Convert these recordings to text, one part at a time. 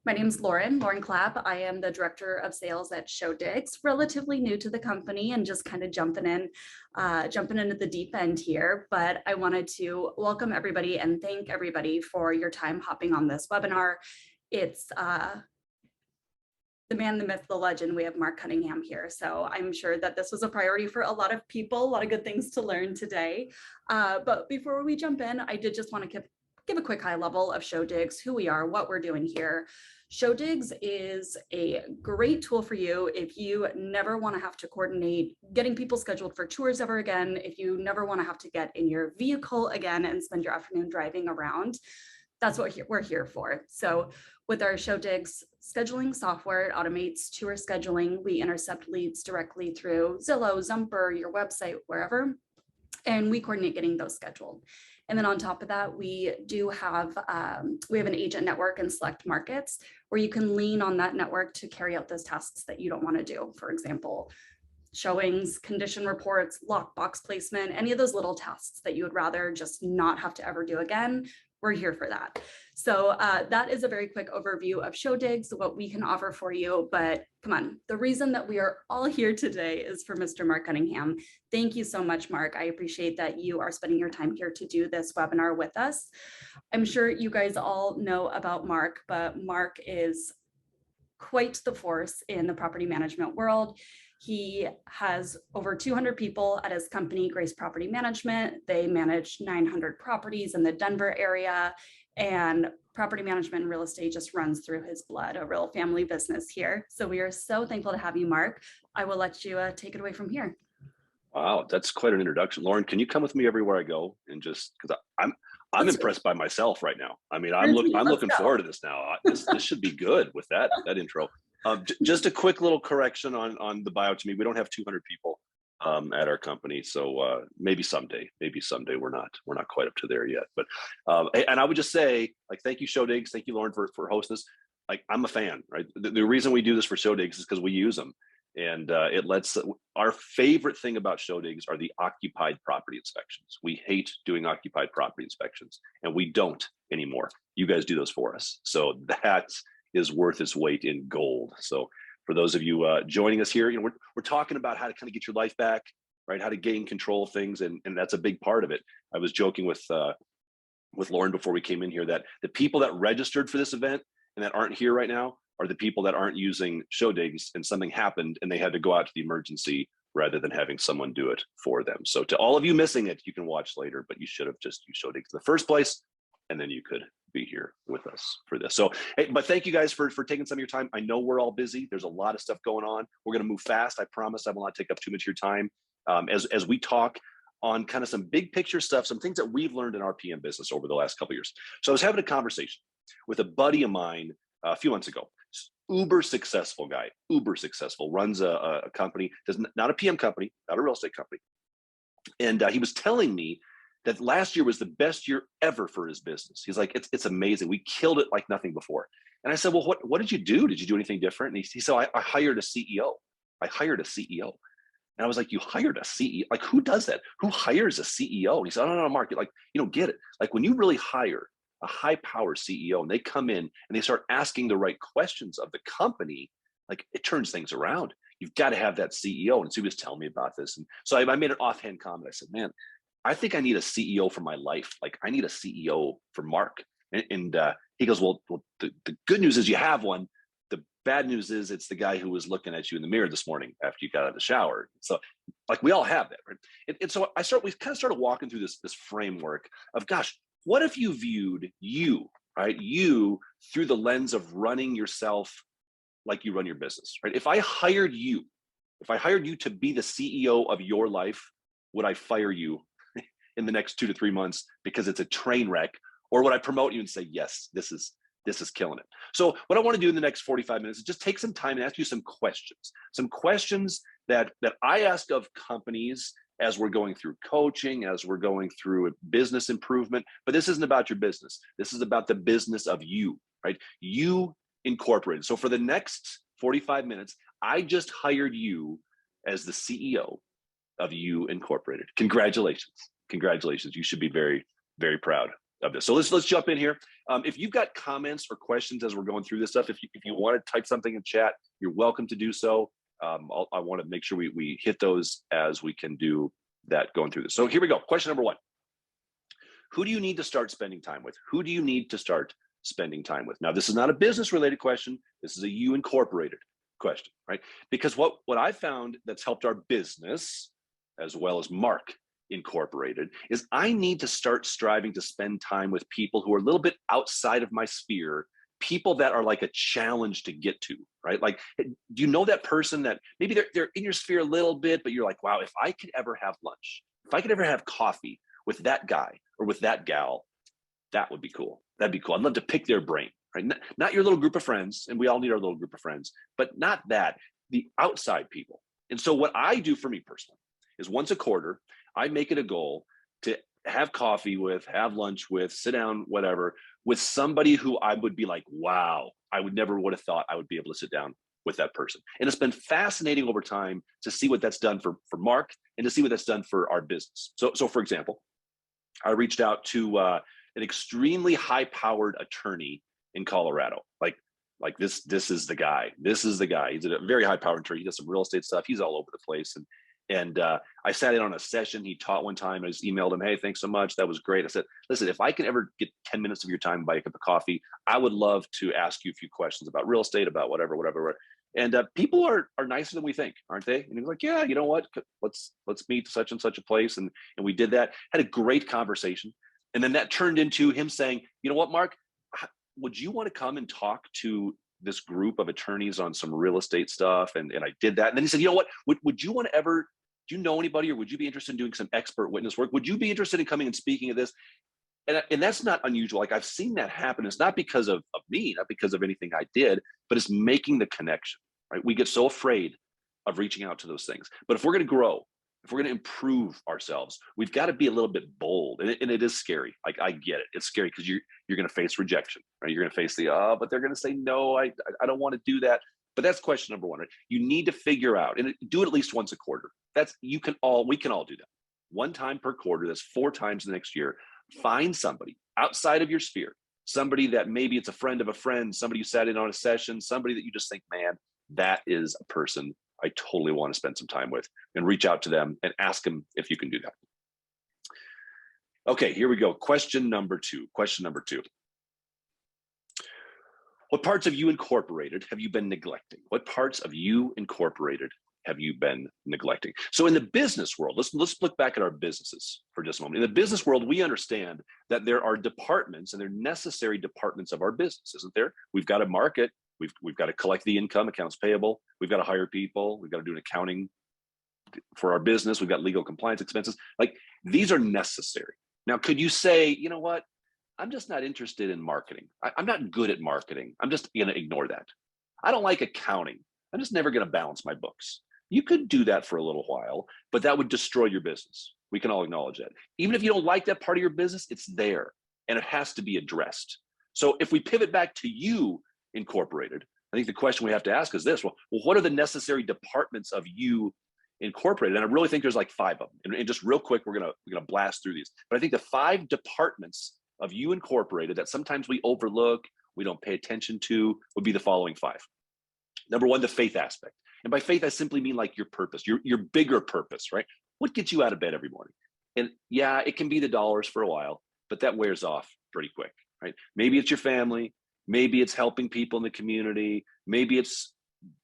My name's Lauren Clapp. I am the Director of Sales at Showdigs, relatively new to the company and just kind of jumping in at the deep end here. But I wanted to welcome everybody and thank everybody for your time hopping on this webinar. It's the man, the myth, the legend. We have Marc Cunningham here. So I'm sure that this was a priority for a lot of people, a lot of good things to learn today. But before we jump in, I did just want to give a quick high level of Showdigs, who we are, what we're doing here. Showdigs is a great tool for you if you never want to have to coordinate getting people scheduled for tours ever again, if you never want to have to get in your vehicle again and spend your afternoon driving around. That's what we're here for. So with our Showdigs scheduling software, it automates tour scheduling. We intercept leads directly through Zillow, Zumper, your website, wherever, and we coordinate getting those scheduled. And then on top of that, we do have an agent network in select markets where you can lean on that network to carry out those tasks that you don't want to do. For example, showings, condition reports, lockbox placement, any of those little tasks that you would rather just not have to ever do again. We're here for that. So that is a very quick overview of Showdigs, what we can offer for you. But come on, the reason that we are all here today is for Mr. Marc Cunningham. Thank you so much, Marc. I appreciate that you are spending your time here to do this webinar with us. I'm sure you guys all know about Marc, but Marc is quite the force in the property management world. He has over 200 people at his company, Grace Property Management. They manage 900 properties in the Denver area, and property management and real estate just runs through his blood, a real family business here. So we are so thankful to have you, Marc. I will let you take it away from here. Wow, that's quite an introduction. Lauren, can you come with me everywhere I go? And just because I'm impressed by myself right now. I mean, I'm looking forward to this now. This should be good with that intro. Just a quick little correction on the bio to me. We don't have 200 people at our company, so maybe someday we're not quite up to there yet. But and I would just say, like, thank you, Showdigs, thank you, Lauren, for hosting this. Like, I'm a fan, right? The reason we do this for Showdigs is because we use them, and it lets our favorite thing about Showdigs are the occupied property inspections. We hate doing occupied property inspections, and we don't anymore. You guys do those for us, so that is worth its weight in gold. So for those of you joining us here, you know, we're talking about how to kind of get your life back, right? How to gain control of things, and that's a big part of it. I was joking with Lauren before we came in here that the people that registered for this event and that aren't here right now are the people that aren't using Showdigs, and something happened and they had to go out to the emergency rather than having someone do it for them. So to all of you missing it, you can watch later, but you should have just used Showdigs in the first place, and then you could be here with us for this. So, hey, but thank you guys for taking some of your time. I know we're all busy. There's a lot of stuff going on. We're going to move fast. I promise I will not take up too much of your time as we talk on kind of some big picture stuff, some things that we've learned in our PM business over the last couple of years. So I was having a conversation with a buddy of mine a few months ago. Uber successful guy, uber successful, runs a company, not a PM company, not a real estate company. And he was telling me that last year was the best year ever for his business. He's like, it's amazing. We killed it like nothing before. And I said, well, what did you do? Did you do anything different? And he said, I hired a CEO. I hired a CEO. And I was like, you hired a CEO? Like, who does that? Who hires a CEO? And he said, oh, no, Mark, like, you don't get it. Like, when you really hire a high power CEO and they come in and they start asking the right questions of the company, like, it turns things around. You've got to have that CEO. And so he was telling me about this. And so I made an offhand comment. I said, man, I think I need a CEO for my life. Like, I need a CEO for Marc. And he goes, well, the good news is you have one. The bad news is it's the guy who was looking at you in the mirror this morning after you got out of the shower. So, like, we all have that, right? And so we kind of started walking through this framework of, gosh, what if you viewed you, right? You through the lens of running yourself like you run your business, right? If I hired you to be the CEO of your life, would I fire you in the next 2 to 3 months because it's a train wreck? Or would I promote you and say, yes, this is killing it? So what I want to do in the next 45 minutes is just take some time and ask you some questions that I ask of companies as we're going through coaching, as we're going through business improvement. But this isn't about your business. This is about the business of you, right? You Incorporated. So for the next 45 minutes, I just hired you as the CEO of You Incorporated. Congratulations. You should be very, very proud of this. So let's jump in here. If you've got comments or questions as we're going through this stuff, if you want to type something in chat, you're welcome to do so. I want to make sure we hit those as we can do that going through this. So here we go. Question number one. Who do you need to start spending time with? Who do you need to start spending time with? Now, this is not a business related question. This is a you incorporated question, right? Because what I found that's helped our business as well as Marc Incorporated is I need to start striving to spend time with people who are a little bit outside of my sphere, people that are like a challenge to get to, right? Like, do you know that person that maybe they're in your sphere a little bit, but you're like, wow, if I could ever have lunch, if I could ever have coffee with that guy or with that gal, that would be cool. That'd be cool. I'd love to pick their brain, right? Not your little group of friends, and we all need our little group of friends, but not that, the outside people. And so what I do for me personally is once a quarter, I make it a goal to have coffee with, have lunch with, sit down, whatever, with somebody who I would be like, wow, I would have thought I would be able to sit down with that person. And it's been fascinating over time to see what that's done for Marc and to see what that's done for our business. So for example, I reached out to an extremely high-powered attorney in Colorado. Like this is the guy. This is the guy. He's a very high-powered attorney. He does some real estate stuff. He's all over the place. And I sat in on a session. He taught one time. I just emailed him, hey, thanks so much. That was great. I said, listen, if I can ever get 10 minutes of your time and buy a cup of coffee, I would love to ask you a few questions about real estate, about whatever. And people are nicer than we think, aren't they? And he's like, yeah, you know what? Let's meet such and such a place. And we did that, had a great conversation. And then that turned into him saying, you know what, Marc, would you want to come and talk to this group of attorneys on some real estate stuff? And I did that. And then he said, you know what, would you want to ever, do you know anybody, or would you be interested in doing some expert witness work? Would you be interested in coming and speaking at this? And that's not unusual. Like, I've seen that happen. It's not because of me, not because of anything I did, but it's making the connection, right? We get so afraid of reaching out to those things. But if we're going to grow, if we're going to improve ourselves, we've got to be a little bit bold. And it is scary. Like, I get it. It's scary because you're going to face rejection, right? You're going to face but they're going to say, no, I don't want to do that. But that's question number one, right? You need to figure out, and do it at least once a quarter. We can all do that. One time per quarter, that's 4 times the next year. Find somebody outside of your sphere, somebody that maybe it's a friend of a friend, somebody you sat in on a session, somebody that you just think, man, that is a person I totally want to spend some time with, and reach out to them and ask them if you can do that. Okay, here we go. Question number two. What parts of you incorporated have you been neglecting? What parts of you incorporated have you been neglecting? So in the business world, let's look back at our businesses for just a moment. In the business world, we understand that there are departments, and they're necessary departments of our business, isn't there? We've got to market. We've got to collect the income, accounts payable. We've got to hire people. We've got to do an accounting for our business. We've got legal compliance expenses. Like, these are necessary. Now, could you say, you know what? I'm just not interested in marketing. I'm not good at marketing. I'm just going to ignore that. I don't like accounting. I'm just never going to balance my books. You could do that for a little while, but that would destroy your business. We can all acknowledge that. Even if you don't like that part of your business, it's there and it has to be addressed. So if we pivot back to you incorporated, I think the question we have to ask is this: well, what are the necessary departments of you incorporated? And I really think there's like 5 of them. And just real quick, we're gonna blast through these. But I think the 5 departments of you incorporated that sometimes we overlook, we don't pay attention to, would be the following 5. Number 1, the faith aspect. And by faith, I simply mean like your purpose, your bigger purpose, right? What gets you out of bed every morning? And yeah, it can be the dollars for a while, but that wears off pretty quick, right? Maybe it's your family, maybe it's helping people in the community, maybe it's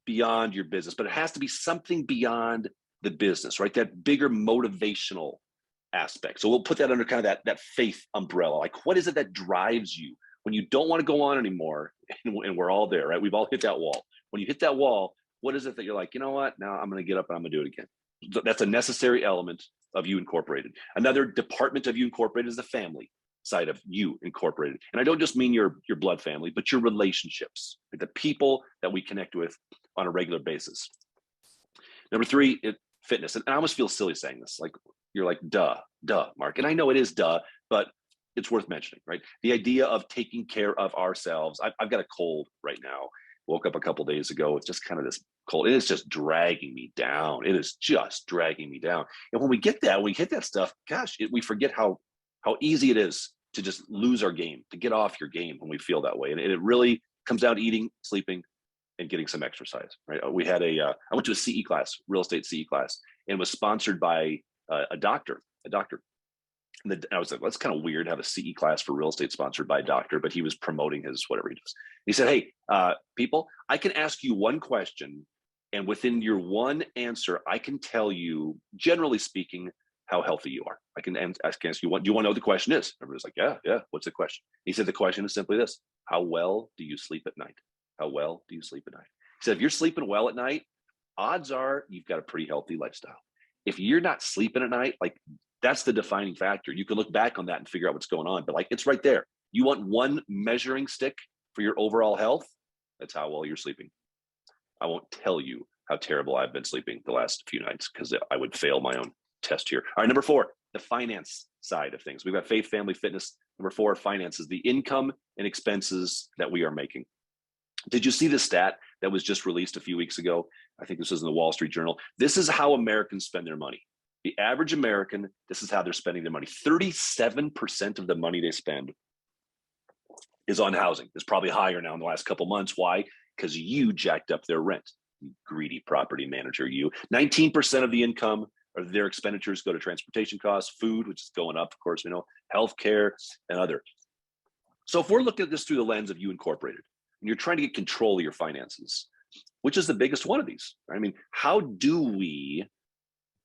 beyond your business, but it has to be something beyond the business, right? That bigger motivational aspect. So we'll put that under kind of that faith umbrella. Like, what is it that drives you when you don't want to go on anymore? And we're all there, right? We've all hit that wall. When you hit that wall, what is it that you're like, you know what? Now I'm going to get up and I'm going to do it again. So that's a necessary element of you incorporated. Another department of you incorporated is the family side of you incorporated. And I don't just mean your blood family, but your relationships, like the people that we connect with on a regular basis. Number 3, fitness. And I almost feel silly saying this, like you're like, duh, Marc. And I know it is duh, but it's worth mentioning, right? The idea of taking care of ourselves. I've got a cold right now. Woke up a couple of days ago with just kind of this cold. It is just dragging me down. It is just dragging me down. And when we hit that stuff, gosh, we forget how easy it is to just lose our game, to get off your game when we feel that way. And it really comes down to eating, sleeping, and getting some exercise, right? We had I went to a CE class, real estate CE class, and was sponsored by a doctor. And I was like, well, that's kind of weird to have a CE class for real estate sponsored by a doctor, but he was promoting his whatever he does. He said, hey, people, I can ask you one question, and within your one answer, I can tell you, generally speaking, how healthy you are. I can ask you, what do you want to know what the question is? Everybody's like, yeah, what's the question? He said, the question is simply this: how well do you sleep at night? How well do you sleep at night? He said, if you're sleeping well at night, odds are you've got a pretty healthy lifestyle. If you're not sleeping at night, like, that's the defining factor. You can look back on that and figure out what's going on, but like, it's right there. You want one measuring stick for your overall health? That's how well you're sleeping. I won't tell you how terrible I've been sleeping the last few nights, because I would fail my own test here. All right, number 4, the finance side of things. We've got faith, family, fitness. Number 4, finances, the income and expenses that we are making. Did you see the stat that was just released a few weeks ago? I think this was in the Wall Street Journal. This is how Americans spend their money. The average American, this is how they're spending their money. 37% of the money they spend is on housing. It's probably higher now in the last couple months. Why? Because you jacked up their rent. You greedy property manager, you. 19% of the income or their expenditures go to transportation costs, food, which is going up, of course, we know, healthcare, and other. So if we're looking at this through the lens of you incorporated, and you're trying to get control of your finances, which is the biggest one of these? I mean, how do we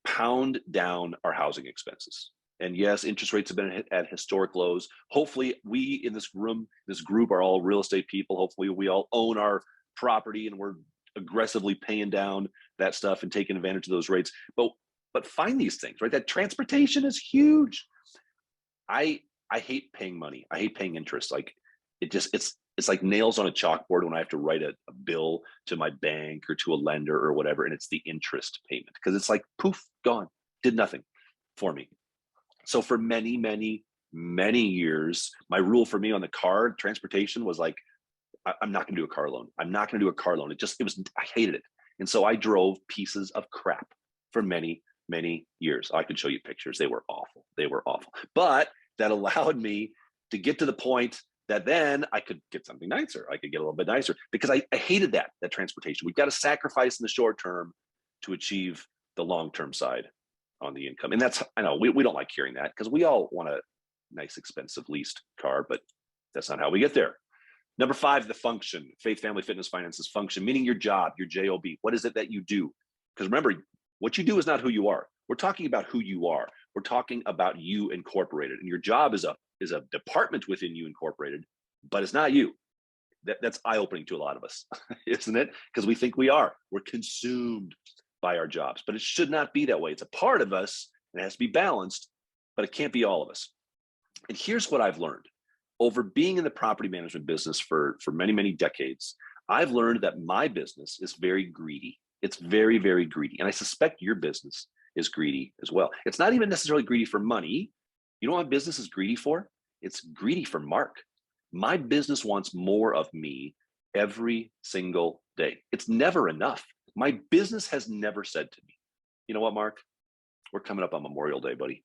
pound down our housing expenses? And yes, interest rates have been at historic lows. Hopefully we in this room, this group, are all real estate people. Hopefully we all own our property and we're aggressively paying down that stuff and taking advantage of those rates. But find these things, right? That transportation is huge. I hate paying money. I hate paying interest. Like, it's like nails on a chalkboard when I have to write a bill to my bank or to a lender or whatever, and it's the interest payment, because it's like, poof, gone, did nothing for me. So for many, many, many years, my rule for me on the car transportation was like, I'm not going to do a car loan. I'm not going to do a car loan. I hated it. And so I drove pieces of crap for many, many years. I could show you pictures. They were awful. But that allowed me to get to the point that then I could get something nicer. I could get a little bit nicer, because I hated that transportation. We've got to sacrifice in the short term to achieve the long-term side on the income. And that's, I know we don't like hearing that, because we all want a nice, expensive leased car, but that's not how we get there. Number 5, the function, faith, family, fitness, finances, function, meaning your job, your job. What is it that you do? Because remember, what you do is not who you are. We're talking about who you are. We're talking about you incorporated, and your job is a department within you incorporated, but it's not you. That's eye-opening to a lot of us, isn't it? Because we think we are. We're consumed by our jobs, but it should not be that way. It's a part of us, and it has to be balanced, but it can't be all of us. And here's what I've learned. Over being in the property management business for many, many decades, I've learned that my business is very greedy. It's very, very greedy. And I suspect your business is greedy as well. It's not even necessarily greedy for money. You know what my business is greedy for? It's greedy for Mark. My business wants more of me every single day. It's never enough. My business has never said to me, you know what, Mark? We're coming up on Memorial Day, buddy.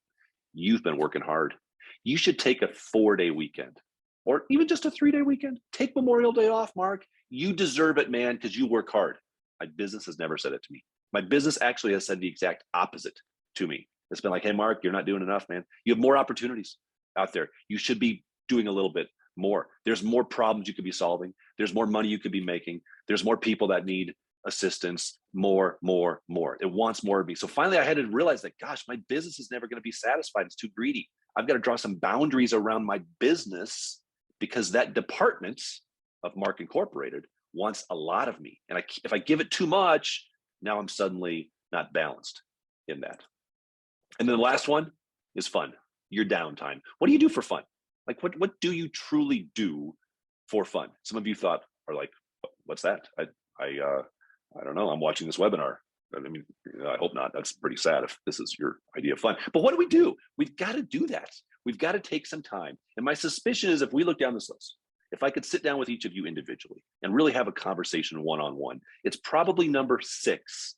You've been working hard. You should take a 4-day weekend, or even just a 3-day weekend. Take Memorial Day off, Mark. You deserve it, man, because you work hard. My business has never said it to me. My business actually has said the exact opposite to me. It's been like, hey, Mark, you're not doing enough, man. You have more opportunities out there. You should be doing a little bit more. There's more problems you could be solving. There's more money you could be making. There's more people that need assistance, more. It wants more of me. So finally I had to realize that, gosh, my business is never going to be satisfied. It's too greedy. I've got to draw some boundaries around my business, because that department of Mark Incorporated wants a lot of me. And if I give it too much, now I'm suddenly not balanced in that. And then the last one is fun, your downtime. What do you do for fun? Like, what do you truly do for fun? Some of you are like, what's that? I don't know. I'm watching this webinar. I mean, I hope not. That's pretty sad if this is your idea of fun. But what do? We've got to do that. We've got to take some time. And my suspicion is, if we look down this list, if I could sit down with each of you individually and really have a conversation one-on-one, it's probably number 6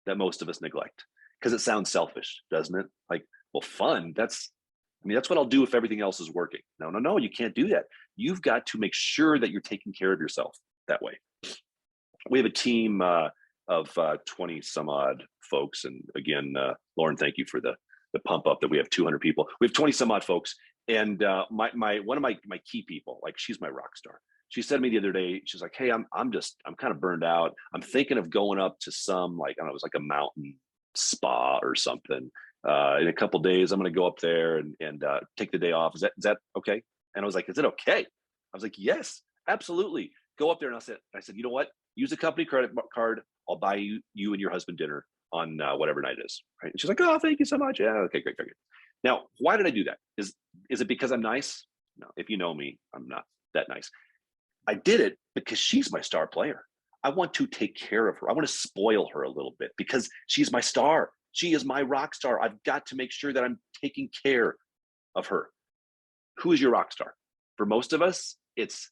that most of us neglect, because it sounds selfish, doesn't it? Like, well, fun, that's I mean, that's what I'll do if everything else is working. No, no, no, you can't do that. You've got to make sure that you're taking care of yourself that way. We have a team of 20 some odd folks. And again, Lauren, thank you for the pump up that we have 200 people. We have 20 some odd folks. And one of my key people, like she's my rock star. She said to me the other day, she's like, hey, I'm kind of burned out. I'm thinking of going up to some, like, I don't know, it was like a mountain spa or something. In a couple of days, I'm going to go up there and take the day off. Is that okay? And I was like, is it okay? I was like, yes, absolutely. Go up there. And I said, you know what? Use a company credit card. I'll buy you and your husband dinner on whatever night it is. Right? And she's like, oh, thank you so much. Yeah, okay, great. Now, why did I do that? Is it because I'm nice? No, if you know me, I'm not that nice. I did it because she's my star player. I want to take care of her. I want to spoil her a little bit because she's my star. She is my rock star. I've got to make sure that I'm taking care of her. Who is your rock star? For most of us, it's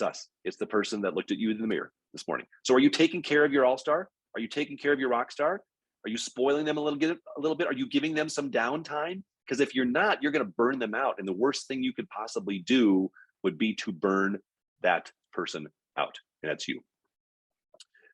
us. It's the person that looked at you in the mirror this morning. So are you taking care of your all-star? Are you taking care of your rock star? Are you spoiling them a little bit? Are you giving them some downtime? Because if you're not, you're going to burn them out. And the worst thing you could possibly do would be to burn that person out. And that's you.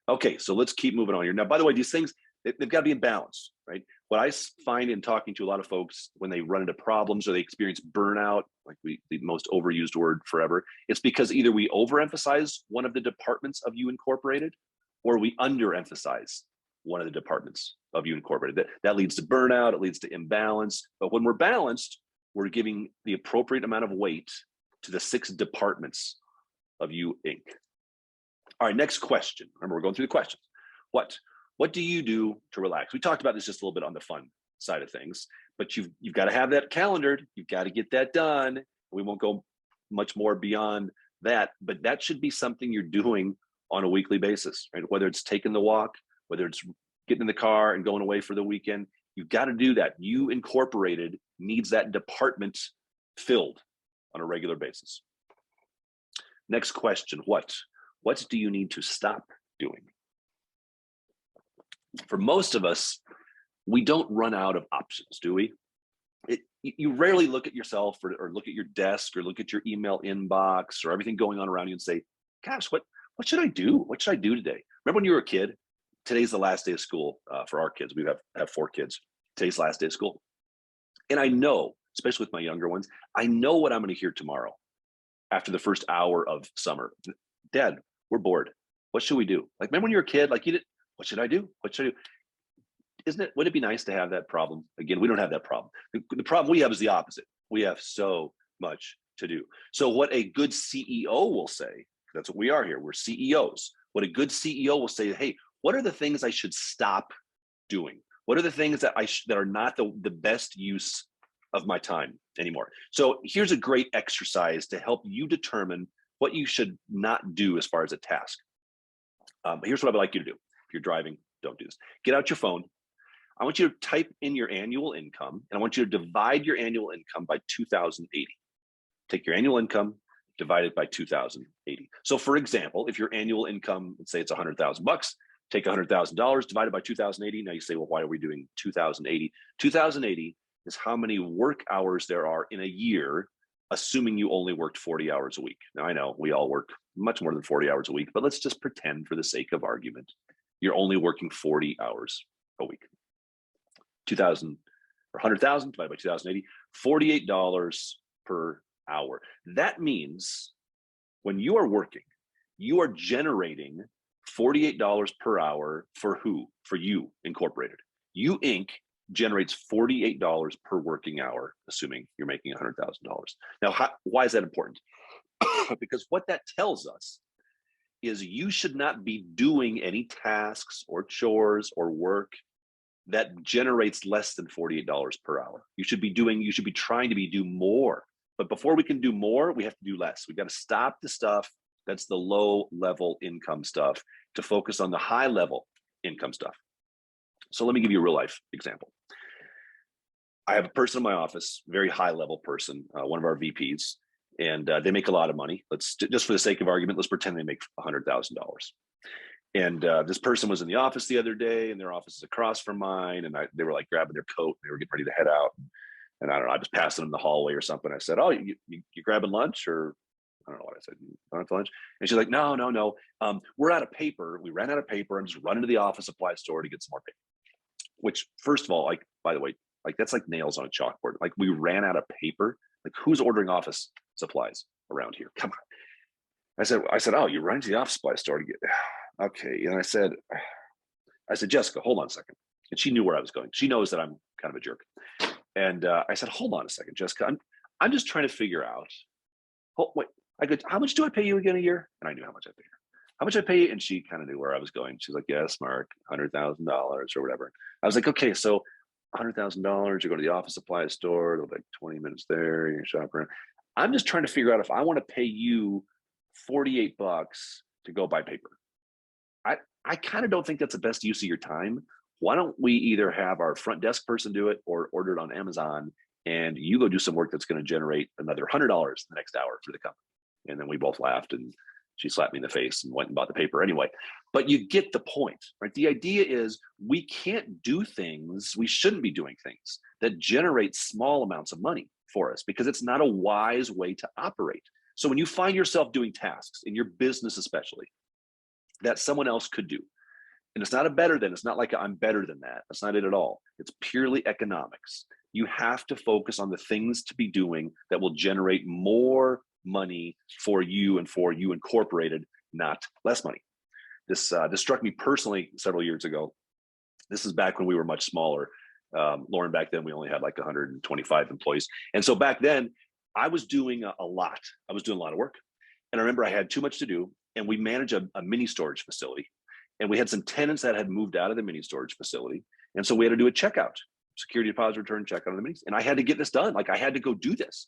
Okay, so let's keep moving on here. Now, by the way, these things, they've got to be in balance, right? What I find in talking to a lot of folks when they run into problems or they experience burnout, like the most overused word forever, it's because either we overemphasize one of the departments of You Incorporated or we underemphasize one of the departments of You Incorporated. That leads to burnout, it leads to imbalance. But when we're balanced, we're giving the appropriate amount of weight to the 6 departments of You Inc. All right, next question. Remember, we're going through the questions. What do you do to relax? We talked about this just a little bit on the fun side of things, but you've got to have that calendared. You've got to get that done. We won't go much more beyond that, but that should be something you're doing on a weekly basis, right? Whether it's taking the walk, whether it's getting in the car and going away for the weekend, you've got to do that. You Incorporated needs that department filled on a regular basis. Next question, what do you need to stop doing? For most of us, we don't run out of options, do we? You rarely look at yourself or look at your desk or look at your email inbox or everything going on around you and say, gosh, what should I do? What should I do today? Remember when you were a kid? Today's the last day of school for our kids. We have 4 kids. Today's the last day of school. And I know, especially with my younger ones, I know what I'm going to hear tomorrow after the first hour of summer. Dad, we're bored. What should we do? Like, remember when you were a kid, like you did, what should I do? What should I do? Would it be nice to have that problem? Again, we don't have that problem. The problem we have is the opposite. We have so much to do. So what a good CEO will say, that's what we are here, we're CEOs. What a good CEO will say, hey, what are the things I should stop doing? What are the things that that are not the best use of my time anymore? So here's a great exercise to help you determine what you should not do as far as a task. Here's what I would like you to do. If you're driving, don't do this. Get out your phone. I want you to type in your annual income, and I want you to divide your annual income by 2,080. Take your annual income, divide it by 2,080. So for example, if your annual income, let's say it's $100,000, take $100,000, divide it by 2,080. Now you say, well, why are we doing 2,080? 2,080 is how many work hours there are in a year, assuming you only worked 40 hours a week. Now I know we all work much more than 40 hours a week, but let's just pretend for the sake of argument, you're only working 40 hours a week. 2,000 or 100,000 divided by 2,080, $48 per hour. That means when you are working, you are generating $48 per hour for who? For You Incorporated. You Inc. generates $48 per working hour, assuming you're making $100,000. Now, why is that important? Because what that tells us is you should not be doing any tasks or chores or work that generates less than $48 per hour. You should be trying to do more. But before we can do more, we have to do less. We've got to stop the stuff that's the low level income stuff to focus on the high level income stuff. So let me give you a real life example. I have a person in my office, very high level person, one of our VPs, and they make a lot of money. Let's just for the sake of argument, let's pretend they make $100,000. And this person was in the office the other day, and their office is across from mine. And they were like grabbing their coat. They were getting ready to head out. And I don't know, I was passing them in the hallway or something. I said, "Oh, you grabbing lunch?" Or I don't know what I said. "You want lunch?" And she's like, "No, no, no. We're out of paper. We ran out of paper. I'm just running to the office supply store to get some more paper." Which, first of all, like, by the way, like, that's like nails on a chalkboard. Like, we ran out of paper. Like, who's ordering office supplies around here? Come on. I said, "Oh, you're running to the office supply store to get." Okay. And I said, "Jessica, hold on a second." And she knew where I was going. She knows that I'm kind of a jerk. And I said, "Hold on a second, Jessica. I'm just trying to figure out. Oh, wait." I go, "How much do I pay you again a year?" And I knew how much I paid her. "How much I pay you?" And she kind of knew where I was going. She's like, "Yes, Mark, $100,000 or whatever." I was like, "Okay, so $100,000. You go to the office supply store. It'll be like 20 minutes there. You shop around. I'm just trying to figure out if I want to pay you $48 to go buy paper. I kind of don't think that's the best use of your time. Why don't we either have our front desk person do it or order it on Amazon, and you go do some work that's going to generate another $100 the next hour for the company?" And then we both laughed, and she slapped me in the face and went and bought the paper anyway. But you get the point, right? The idea is we can't do things, we shouldn't be doing things that generate small amounts of money for us, because it's not a wise way to operate. So when you find yourself doing tasks in your business, especially, that someone else could do, and it's not a better than, it's not like I'm better than that. That's not it at all. It's purely economics. You have to focus on the things to be doing that will generate more money for you and for you incorporated, not less money. This struck me personally several years ago. This is back when we were much smaller. Lauren, back then we only had like 125 employees. And so back then I was doing a lot. I was doing a lot of work. And I remember I had too much to do, and we managed a mini storage facility. And we had some tenants that had moved out of the mini storage facility. And so we had to do a checkout, security deposit return checkout on the minis. And I had to get this done. Like, I had to go do this.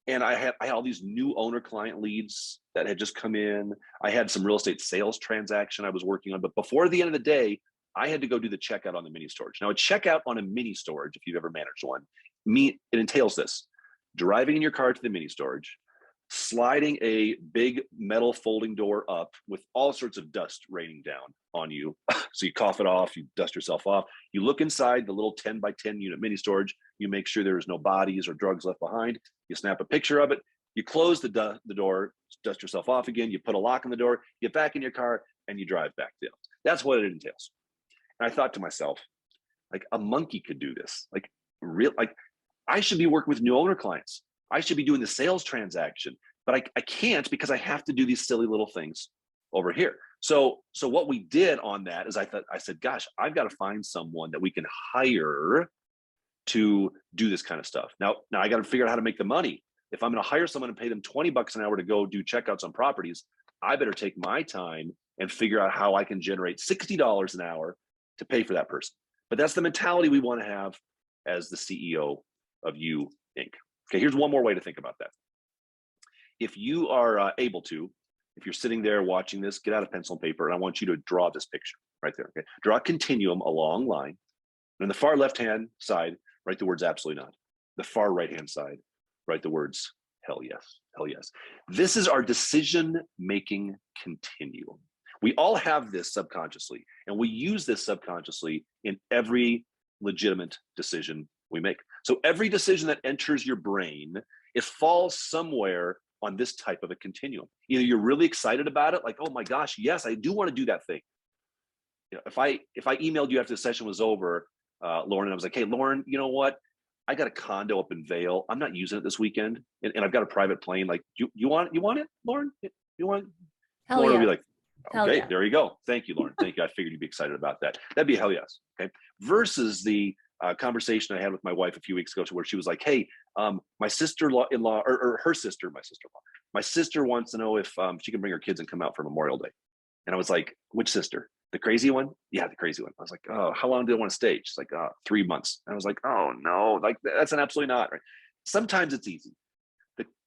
And I had all these new owner client leads that had just come in. I had some real estate sales transaction I was working on. But before the end of the day, I had to go do the checkout on the mini storage. Now, a checkout on a mini storage, if you've ever managed one, it entails this: driving in your car to the mini storage, sliding a big metal folding door up with all sorts of dust raining down on you. So you cough it off, you dust yourself off. You look inside the little 10 by 10 unit mini storage. You make sure there's no bodies or drugs left behind. You snap a picture of it. You close the door, dust yourself off again. You put a lock on the door, get back in your car, and you drive back down. That's what it entails. And I thought to myself, like, a monkey could do this. Like, I should be working with new owner clients. I should be doing the sales transaction, but I can't, because I have to do these silly little things over here. So what we did on that is I said, gosh, I've got to find someone that we can hire to do this kind of stuff. Now I got to figure out how to make the money. If I'm going to hire someone and pay them $20 an hour to go do checkouts on properties, I better take my time and figure out how I can generate $60 an hour to pay for that person. But that's the mentality we want to have as the CEO of You Inc. Okay, here's one more way to think about that. If you are able to, if you're sitting there watching this, get out a pencil and paper, and I want you to draw this picture right there. Okay, draw a continuum, a long line. And on the far left-hand side, write the words "absolutely not." The far right-hand side, write the words "hell yes, hell yes." This is our decision-making continuum. We all have this subconsciously, and we use this subconsciously in every legitimate decision we make. So every decision that enters your brain, it falls somewhere on this type of a continuum. Either you're really excited about it, like, oh my gosh, yes, I do want to do that thing. You know, if I emailed you after the session was over, Lauren, and I was like, hey, Lauren, you know what? I got a condo up in Vail. I'm not using it this weekend, and I've got a private plane. Like, you want it, Lauren? You want it? Hell Lauren yeah. would be like, Hell okay, yeah. there you go. Thank you, Lauren. Thank you. I figured you'd be excited about that. That'd be a hell yes. Okay. Versus the conversation I had with my wife a few weeks ago, where she was like, hey, my sister-in-law, or her sister, my sister wants to know if she can bring her kids and come out for Memorial Day. And I was like, which sister? The crazy one? Yeah, the crazy one. I was like, oh, how long do they want to stay? She's like, 3 months. And I was like, oh no, like, that's an absolutely not. Right? Sometimes it's easy.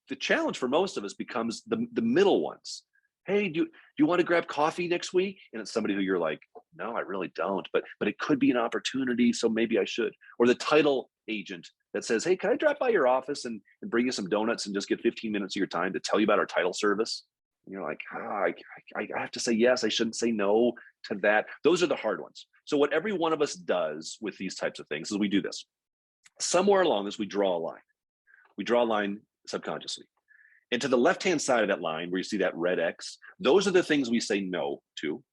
The challenge for most of us becomes the middle ones. Hey, do you want to grab coffee next week? And it's somebody who you're like, no, I really don't, but it could be an opportunity, so maybe I should. Or the title agent that says, hey, can I drop by your office and bring you some donuts and just get 15 minutes of your time to tell you about our title service? And you're like, I have to say yes, I shouldn't say no to that. Those are the hard ones. So what every one of us does with these types of things is we do this. somewhere along this, we draw a line. We draw a line subconsciously. And to the left-hand side of that line where you see that red X, those are the things we say no to.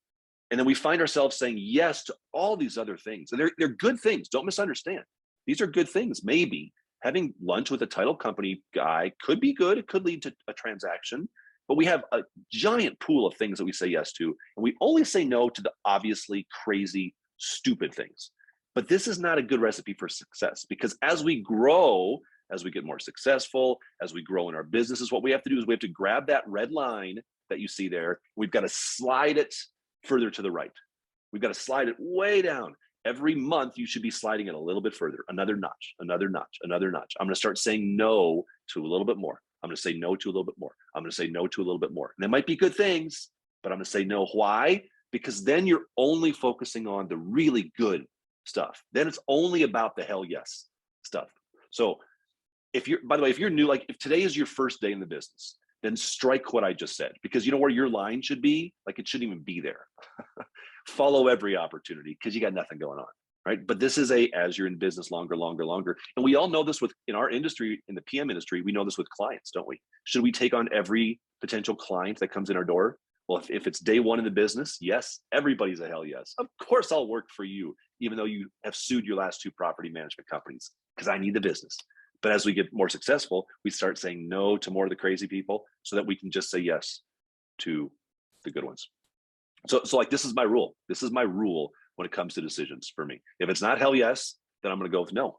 And then we find ourselves saying yes to all these other things. And they're good things. Don't misunderstand. These are good things. Maybe having lunch with a title company guy could be good. It could lead to a transaction. But we have a giant pool of things that we say yes to. And we only say no to the obviously crazy, stupid things. But this is not a good recipe for success, because as we grow, as we get more successful, as we grow in our businesses, what we have to do is we have to grab that red line that you see there. We've got to slide it further to the right. We've got to slide it way down. Every month, you should be sliding it a little bit further, another notch, another notch, another notch. I'm going to start saying no to a little bit more. I'm going to say no to a little bit more. I'm going to say no to a little bit more. And they might be good things, but I'm going to say no. Why? Because then you're only focusing on the really good stuff. Then it's only about the hell yes stuff. So if you're, by the way, if you're new, like if today is your first day in the business, then strike what I just said, because you know where your line should be? Like it shouldn't even be there. Follow every opportunity because you got nothing going on, right? But this is as you're in business longer. And we all know this in our industry, in the PM industry, we know this with clients, don't we? Should we take on every potential client that comes in our door? Well, if it's day one in the business, yes, everybody's a hell yes. Of course I'll work for you, even though you have sued your last two property management companies, because I need the business. But as we get more successful, we start saying no to more of the crazy people so that we can just say yes to the good ones. So like, this is my rule. This is my rule when it comes to decisions for me. If it's not hell yes, then I'm going to go with no.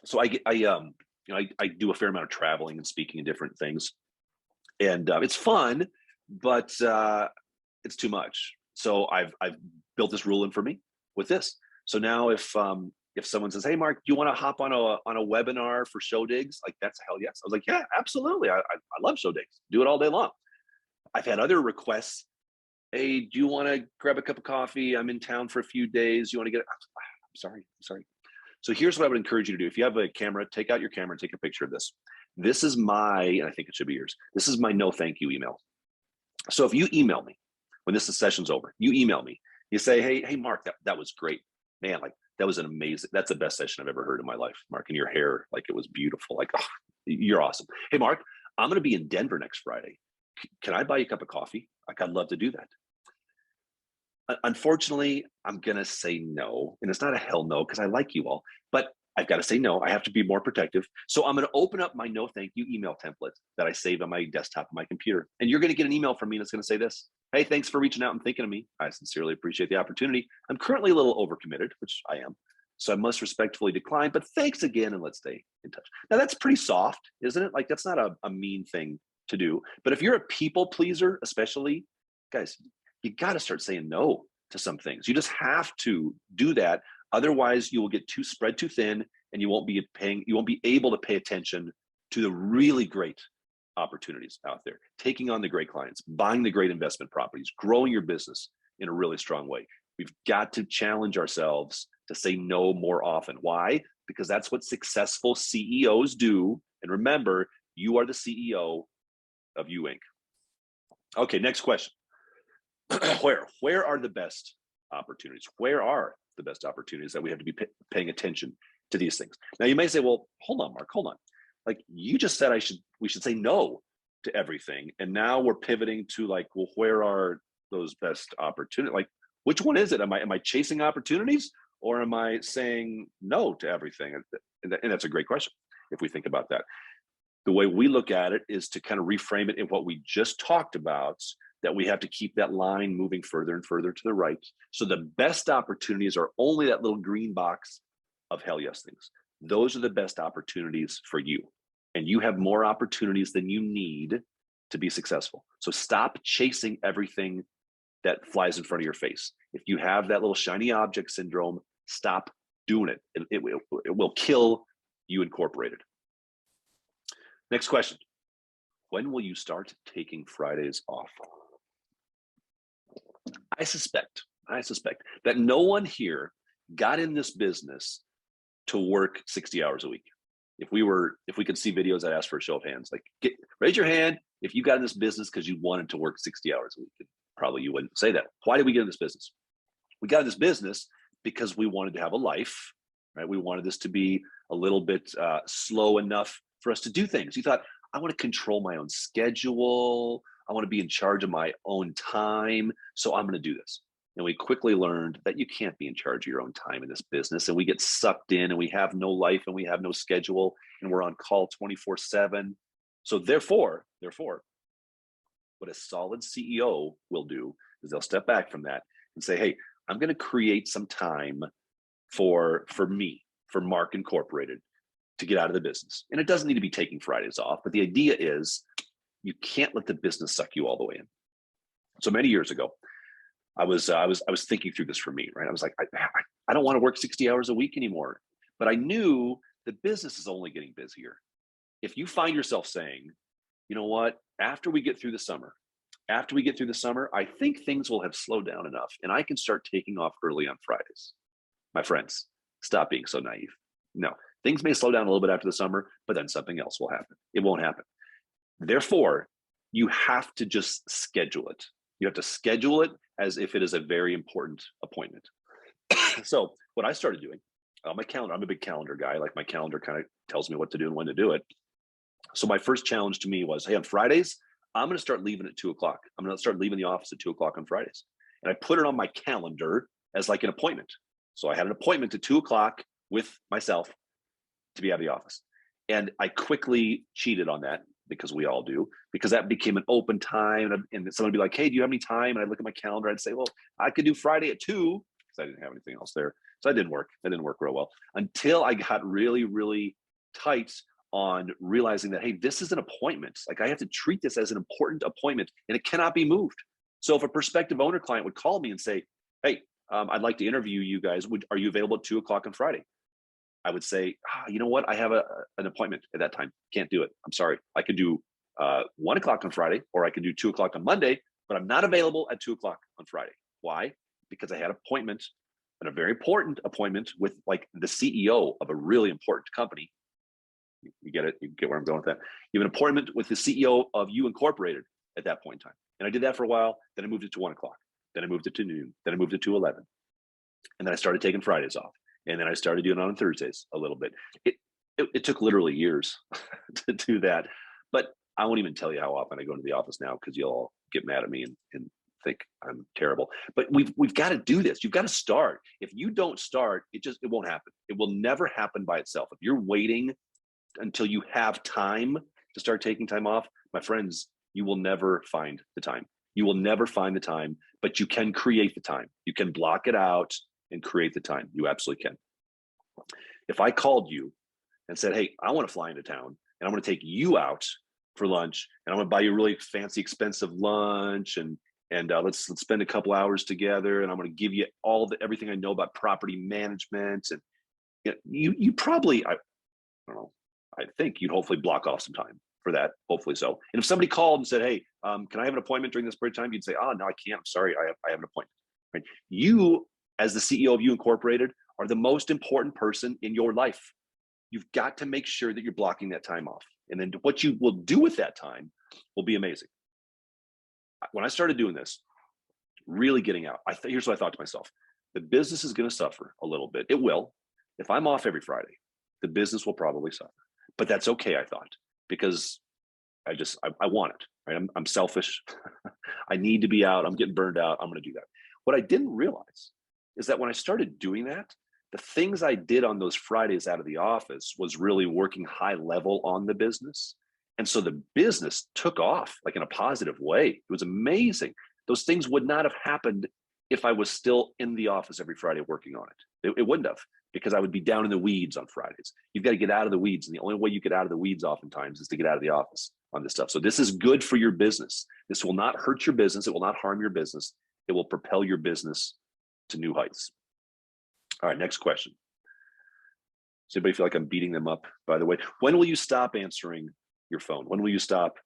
So I do a fair amount of traveling and speaking in different things, and it's fun, but it's too much. So I've built this rule in for me with this. So now if someone says, "Hey, Mark, do you want to hop on a webinar for Showdigs?" Like, that's a hell yes. I was like, "Yeah, absolutely. I love Showdigs. Do it all day long." I've had other requests. "Hey, do you want to grab a cup of coffee? I'm in town for a few days. You want to get?" I'm sorry. So here's what I would encourage you to do. If you have a camera, take out your camera and take a picture of this. This is and I think it should be yours. This is my no thank you email. So if you email me when this session's over, you email me. You say, hey, Mark, that was great, man. Like, that was that's the best session I've ever heard in my life, Mark. And your hair, like, it was beautiful. Like, oh, you're awesome. Hey, Mark, I'm going to be in Denver next Friday. Can I buy you a cup of coffee? Like, I'd love to do that. Unfortunately, I'm going to say no. And it's not a hell no, because I like you all, but I've got to say no. I have to be more protective. So I'm going to open up my no thank you email template that I saved on my desktop on my computer. And you're going to get an email from me that's going to say this: "Hey, thanks for reaching out and thinking of me. I sincerely appreciate the opportunity. I'm currently a little overcommitted," which I am, "so I must respectfully decline, but thanks again, and let's stay in touch." Now, that's pretty soft, isn't it? Like, that's not a mean thing to do. But if you're a people pleaser, especially, guys, you got to start saying no to some things. You just have to do that. Otherwise, you will get spread too thin, and you won't be able to pay attention to the really great opportunities out there, taking on the great clients, buying the great investment properties, growing your business in a really strong way. We've got to challenge ourselves to say no more often. Why? Because that's what successful CEOs do. And remember, you are the CEO of You Inc. Okay, next question. Where are the best opportunities? Where are the best opportunities that we have to be paying attention to these things? Now, you may say, "Well, hold on, Mark, hold on. Like, you just said we should say no to everything. And now we're pivoting to, like, well, where are those best opportunities? Like, which one is it? Am I chasing opportunities, or am I saying no to everything?" And that's a great question if we think about that. The way we look at it is to kind of reframe it in what we just talked about, that we have to keep that line moving further and further to the right. So the best opportunities are only that little green box of hell yes things. Those are the best opportunities for you. And you have more opportunities than you need to be successful. So stop chasing everything that flies in front of your face. If you have that little shiny object syndrome, stop doing it. It will kill You Incorporated. Next question. When will you start taking Fridays off? I suspect that no one here got in this business to work 60 hours a week. If we could see videos, I'd ask for a show of hands. Like, raise your hand if you got in this business because you wanted to work 60 hours a week. And probably you wouldn't say that. Why did we get in this business? We got in this business because we wanted to have a life right? We wanted this to be a little bit slow enough for us to do things. You thought, I want to control my own schedule. I want to be in charge of my own time. So I'm going to do this. And we quickly learned that you can't be in charge of your own time in this business. And we get sucked in and we have no life and we have no schedule and we're on call 24/7. So therefore, what a solid CEO will do is they'll step back from that and say, hey, I'm going to create some time for me, for Marc Incorporated, to get out of the business. And it doesn't need to be taking Fridays off, but the idea is you can't let the business suck you all the way in. So many years ago, I was thinking through this for me, right? I was like, I don't want to work 60 hours a week anymore, but I knew the business is only getting busier. If you find yourself saying, you know what, after we get through the summer, I think things will have slowed down enough and I can start taking off early on Fridays. My friends, stop being so naive. No, things may slow down a little bit after the summer, but then something else will happen. It won't happen. Therefore, you have to just schedule it. You have to schedule it as if it is a very important appointment. So what I started doing on my calendar, I'm a big calendar guy. Like my calendar kind of tells me what to do and when to do it. So my first challenge to me was, hey, on Fridays, I'm going to start leaving at 2 o'clock. I'm going to start leaving the office at 2 o'clock on Fridays. And I put it on my calendar as like an appointment. So I had an appointment at 2 o'clock with myself to be out of the office. And I quickly cheated on that, because we all do, because that became an open time. And someone would be like, hey, do you have any time? And I'd look at my calendar. I'd say, well, I could do Friday at 2, because I didn't have anything else there. So that didn't work. That didn't work real well until I got really, really tight on realizing that, hey, this is an appointment. Like I have to treat this as an important appointment and it cannot be moved. So if a prospective owner client would call me and say, hey, I'd like to interview you guys. Are you available at 2 o'clock on Friday? I would say, you know what? I have an appointment at that time. Can't do it. I'm sorry. I could do 1 o'clock on Friday, or I could do 2 o'clock on Monday, but I'm not available at 2 o'clock on Friday. Why? Because I had an appointment, and a very important appointment with like the CEO of a really important company. You get it? You get where I'm going with that. You have an appointment with the CEO of You Incorporated at that point in time. And I did that for a while. Then I moved it to 1 o'clock. Then I moved it to noon. Then I moved it to 11. And then I started taking Fridays off. And then I started doing it on Thursdays a little bit. It took literally years to do that. But I won't even tell you how often I go into the office now, because you'll all get mad at me and think I'm terrible. But we've got to do this. You've got to start. If you don't start, it won't happen. It will never happen by itself. If you're waiting until you have time to start taking time off, my friends, you will never find the time. You will never find the time, but you can create the time. You can block it out and create the time. You absolutely can. If I called you and said, hey, I want to fly into town and I'm going to take you out for lunch and I'm going to buy you a really fancy, expensive lunch and let's spend a couple hours together and I'm going to give you everything I know about property management, and you probably, I don't know, I think you'd hopefully block off some time for that, hopefully so. And if somebody called and said, hey, can I have an appointment during this period of time? You'd say, oh, no, I can't. I'm sorry. I have an appointment. Right? You, as the CEO of You Incorporated, are the most important person in your life. You've got to make sure that you're blocking that time off. And then what you will do with that time will be amazing. When I started doing this, really getting out, here's what I thought to myself. The business is going to suffer a little bit. It will. If I'm off every Friday, the business will probably suffer. But that's okay, I thought, because I want it, right? I'm selfish. I need to be out. I'm getting burned out. I'm going to do that. What I didn't realize is that when I started doing that, the things I did on those Fridays out of the office was really working high level on the business. And so the business took off like in a positive way. It was amazing. Those things would not have happened if I was still in the office every Friday working on it. It wouldn't have, because I would be down in the weeds on Fridays. You've got to get out of the weeds. And the only way you get out of the weeds oftentimes is to get out of the office on this stuff. So this is good for your business. This will not hurt your business. It will not harm your business. It will propel your business to new heights. All right, next question. Does anybody feel like I'm beating them up, by the way? When will you stop answering your phone? When will you stop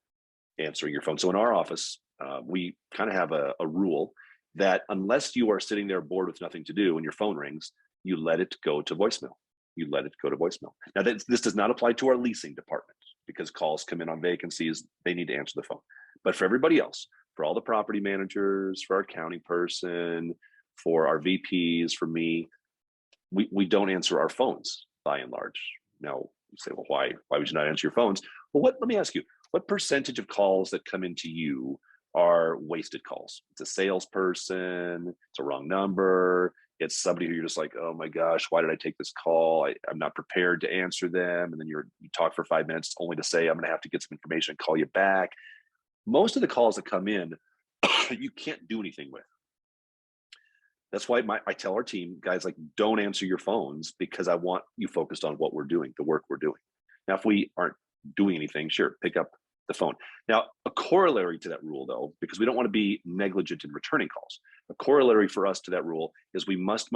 answering your phone? So in our office, we kind of have a rule that unless you are sitting there bored with nothing to do and your phone rings, you let it go to voicemail. You let it go to voicemail. Now, this does not apply to our leasing department, because calls come in on vacancies, they need to answer the phone. But for everybody else, for all the property managers, for our accounting person, for our VPs, for me, we don't answer our phones by and large. Now you say, well, why would you not answer your phones? Well, let me ask you, what percentage of calls that come into you are wasted calls? It's a salesperson, it's a wrong number, it's somebody who you're just like, oh my gosh, why did I take this call? I'm not prepared to answer them. And then you talk for 5 minutes only to say, I'm going to have to get some information and call you back. Most of the calls that come in, you can't do anything with. That's why I tell our team, guys, like, don't answer your phones, because I want you focused on what we're doing, the work we're doing. Now, if we aren't doing anything, sure, pick up the phone. Now, a corollary to that rule, though, because we don't want to be negligent in returning calls, a corollary for us to that rule is we must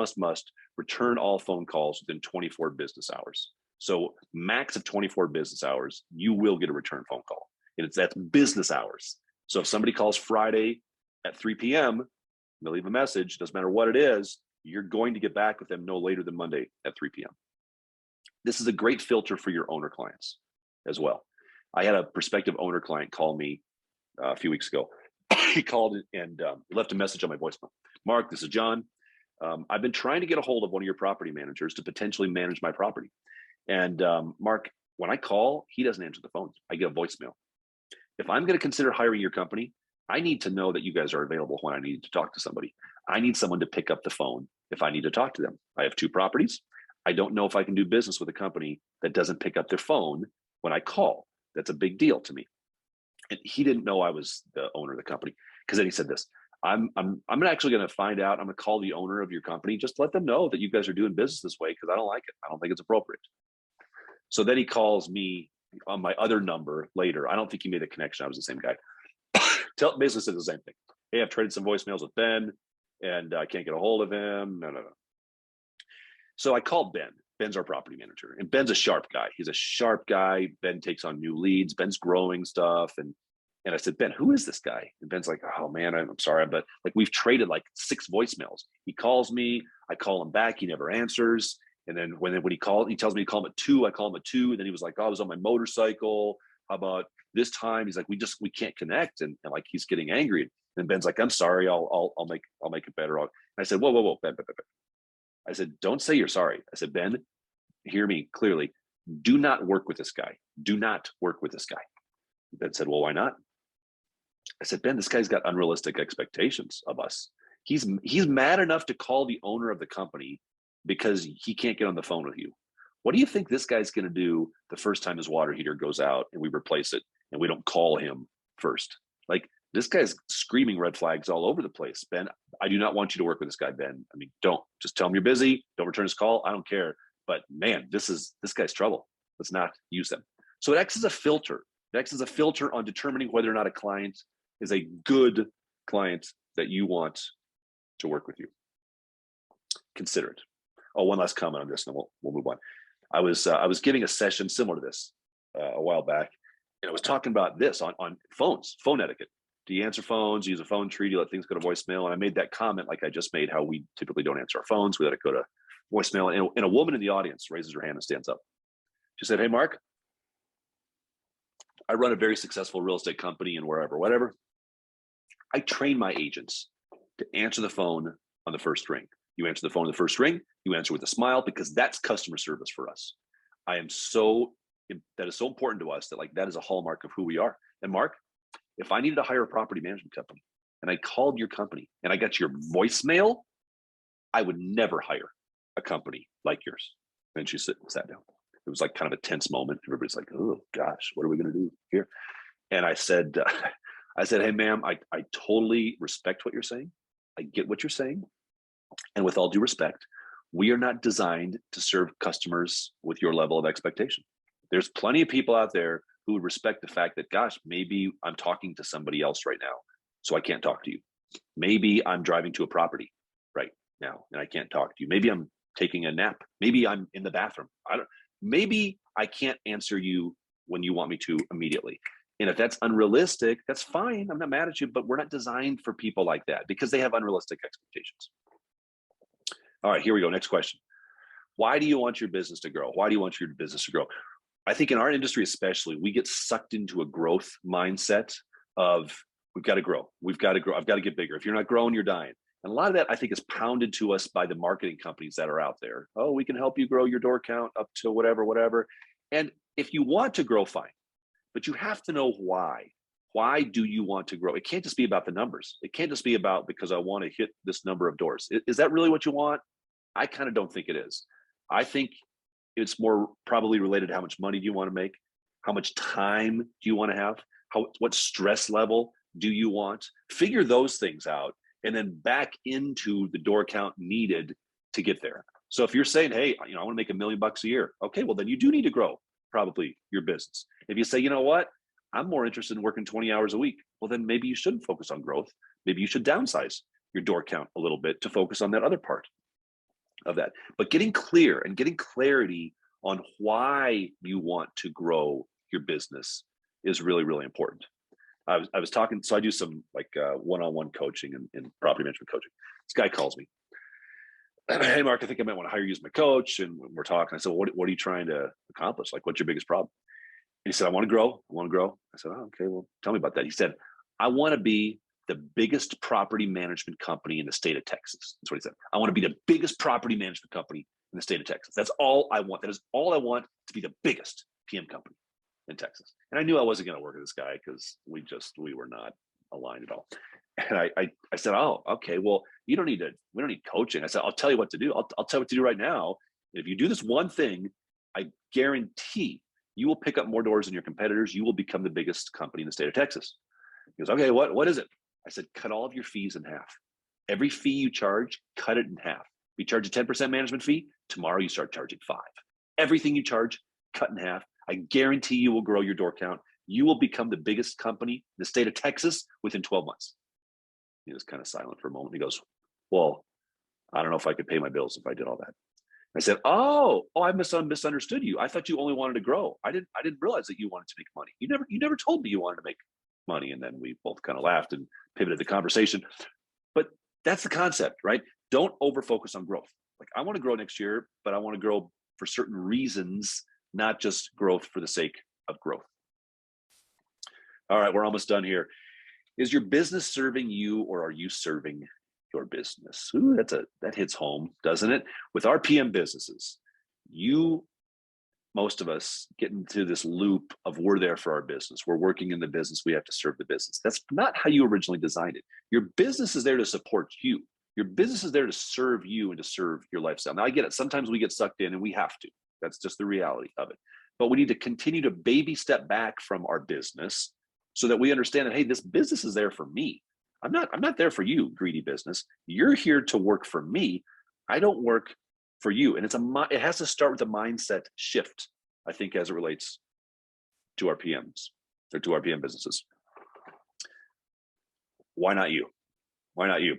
return all phone calls within 24 business hours. So max of 24 business hours, you will get a return phone call. And that's business hours. So if somebody calls Friday at 3 p.m., they'll leave a message, doesn't matter what it is, you're going to get back with them no later than Monday at 3 p.m. This is a great filter for your owner clients as well. I had a prospective owner client call me a few weeks ago. He called and left a message on my voicemail. Mark, this is John. I've been trying to get a hold of one of your property managers to potentially manage my property. And Mark, when I call, he doesn't answer the phone. I get a voicemail. If I'm going to consider hiring your company, I need to know that you guys are available when I need to talk to somebody. I need someone to pick up the phone if I need to talk to them. I have 2 properties. I don't know if I can do business with a company that doesn't pick up their phone when I call. That's a big deal to me. And he didn't know I was the owner of the company, because then he said this, I'm actually going to find out. I'm going to call the owner of your company. Just let them know that you guys are doing business this way, because I don't like it. I don't think it's appropriate. So then he calls me on my other number later. I don't think he made a connection. I was the same guy. Basically said the same thing. Hey, I've traded some voicemails with Ben and I can't get a hold of him. No. So I called Ben. Ben's our property manager, and Ben's a sharp guy. He's a sharp guy. Ben takes on new leads. Ben's growing stuff. And I said, Ben, who is this guy? And Ben's like, oh man, I'm sorry, but like, we've traded like 6 voicemails. He calls me, I call him back. He never answers. And then when he called, he tells me to call him at 2. I call him at 2. And then he was like, oh, I was on my motorcycle. How about this time? He's like, we can't connect. And like, he's getting angry. And Ben's like, I'm sorry. I'll make it better. And I said, whoa, Ben. I said, don't say you're sorry. I said, Ben, hear me clearly. Do not work with this guy. Do not work with this guy. Ben said, well, why not? I said, Ben, this guy's got unrealistic expectations of us. He's mad enough to call the owner of the company because he can't get on the phone with you. What do you think this guy's going to do the first time his water heater goes out and we replace it and we don't call him first? Like, this guy's screaming red flags all over the place. Ben, I do not want you to work with this guy, Ben. I mean, don't. Just tell him you're busy. Don't return his call. I don't care. But man, this guy's trouble. Let's not use them. So it acts as a filter. It acts as a filter on determining whether or not a client is a good client that you want to work with you. Consider it. Oh, one last comment on this, and then we'll move on. I was giving a session similar to this a while back, and I was talking about this on phones, phone etiquette. Do you answer phones? Use a phone tree? Do you let things go to voicemail? And I made that comment like I just made, how we typically don't answer our phones. We let it go to voicemail. And a woman in the audience raises her hand and stands up. She said, hey, Mark, I run a very successful real estate company and whatever. I train my agents to answer the phone on the first ring. You answer the phone on the first ring, you answer with a smile, because that's customer service for us. That is so important to us that like, that is a hallmark of who we are. And Mark, if I needed to hire a property management company and I called your company and I got your voicemail, I would never hire a company like yours. And she sat down. It was like kind of a tense moment. Everybody's like, oh gosh, what are we going to do here? And I said, hey, ma'am, I totally respect what you're saying. I get what you're saying. And with all due respect, we are not designed to serve customers with your level of expectation. There's plenty of people out there who would respect the fact that, gosh, maybe I'm talking to somebody else right now, so I can't talk to you. Maybe I'm driving to a property right now and I can't talk to you. Maybe I'm taking a nap. Maybe I'm in the bathroom. Maybe I can't answer you when you want me to immediately. And if that's unrealistic, that's fine. I'm not mad at you, but we're not designed for people like that because they have unrealistic expectations. All right, here we go. Next question. Why do you want your business to grow? Why do you want your business to grow? I think in our industry especially, we get sucked into a growth mindset of we've got to grow. We've got to grow. I've got to get bigger. If you're not growing, you're dying. And a lot of that, I think, is pounded to us by the marketing companies that are out there. Oh, we can help you grow your door count up to whatever, whatever. And if you want to grow, fine, but you have to know why. Why do you want to grow? It can't just be about the numbers. It can't just be about because I want to hit this number of doors. Is that really what you want? I kind of don't think it is. I think it's more probably related to how much money do you want to make? How much time do you want to have? What stress level do you want? Figure those things out and then back into the door count needed to get there. So if you're saying, hey, I want to make $1 million a year. Okay, well then you do need to grow probably your business. If you say, you know what, I'm more interested in working 20 hours a week. Well, then maybe you shouldn't focus on growth. Maybe you should downsize your door count a little bit to focus on that other part of that. But getting clear and getting clarity on why you want to grow your business is really, really important. I was talking, so I do some like one-on-one coaching and property management coaching. This guy calls me. Hey, Mark, I think I might want to hire you as my coach. And we're talking. I said, well, what are you trying to accomplish? Like, what's your biggest problem? And he said, I want to grow. I want to grow. I said, oh, okay, well, tell me about that. He said, I want to be the biggest property management company in the state of Texas. That's what he said. I want to be the biggest property management company in the state of Texas. That's all I want. That is all I want, to be the biggest PM company in Texas. And I knew I wasn't going to work with this guy because we were not aligned at all. And I said, oh, okay, well, we don't need coaching. I said, I'll tell you what to do. I'll tell you what to do right now. If you do this one thing, I guarantee you will pick up more doors than your competitors. You will become the biggest company in the state of Texas. He goes, okay, what is it? I said, cut all of your fees in half. Every fee you charge, cut it in half. You charge a 10% management fee, tomorrow you start charging 5. Everything you charge, cut in half. I guarantee you will grow your door count. You will become the biggest company in the state of Texas within 12 months. He was kind of silent for a moment. He goes, well, I don't know if I could pay my bills if I did all that. I said, oh, I misunderstood you. I thought you only wanted to grow. I didn't realize that you wanted to make money. You never told me you wanted to make money. And then we both kind of laughed and pivoted the conversation. But that's the concept, right? Don't over focus on growth. Like, I want to grow next year, but I want to grow for certain reasons, not just growth for the sake of growth. All right, we're almost done here. Is your business serving you, or are you serving your business? Ooh, that hits home, doesn't it? With our PM businesses, most of us get into this loop of we're there for our business. We're working in the business. We have to serve the business. That's not how you originally designed it. Your business is there to support you. Your business is there to serve you and to serve your lifestyle. Now, I get it. Sometimes we get sucked in and we have to. That's just the reality of it. But we need to continue to baby step back from our business so that we understand that, hey, this business is there for me. I'm not there for you, greedy business. You're here to work for me. I don't work for you. And it has to start with a mindset shift, I think, as it relates to our PMs or to our PM businesses. Why not you? Why not you?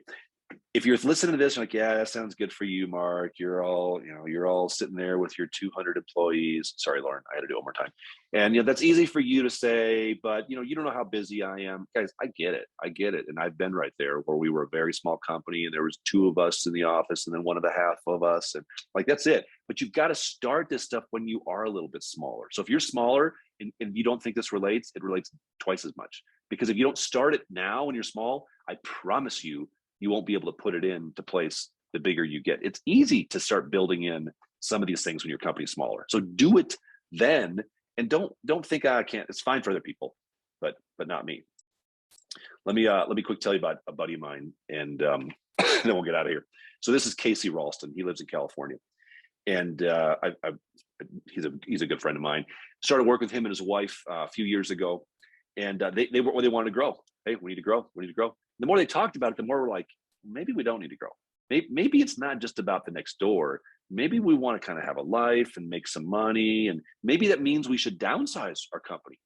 If you're listening to this, you're like, yeah, that sounds good for you, Mark. You're all sitting there with your 200 employees. Sorry, Lauren, I had to do it one more time. And that's easy for you to say, but you don't know how busy I am. Guys, I get it. And I've been right there where we were a very small company and there was 2 of us in the office and then 1 of the half of us. And like, that's it. But you've got to start this stuff when you are a little bit smaller. So if you're smaller and you don't think this relates, it relates twice as much. Because if you don't start it now when you're small, I promise you won't be able to put it into place the bigger you get. It's easy to start building in some of these things when your company's smaller. So do it then, and don't think I can't. It's fine for other people, but not me. Let me quick tell you about a buddy of mine, and then we'll get out of here. So this is Casey Ralston. He lives in California, and he's a good friend of mine. Started working with him and his wife a few years ago, and they wanted to grow. Hey, we need to grow. The more they talked about it, the more we're like, maybe we don't need to grow. Maybe it's not just about the next door. Maybe we want to kind of have a life and make some money. And maybe that means we should downsize our company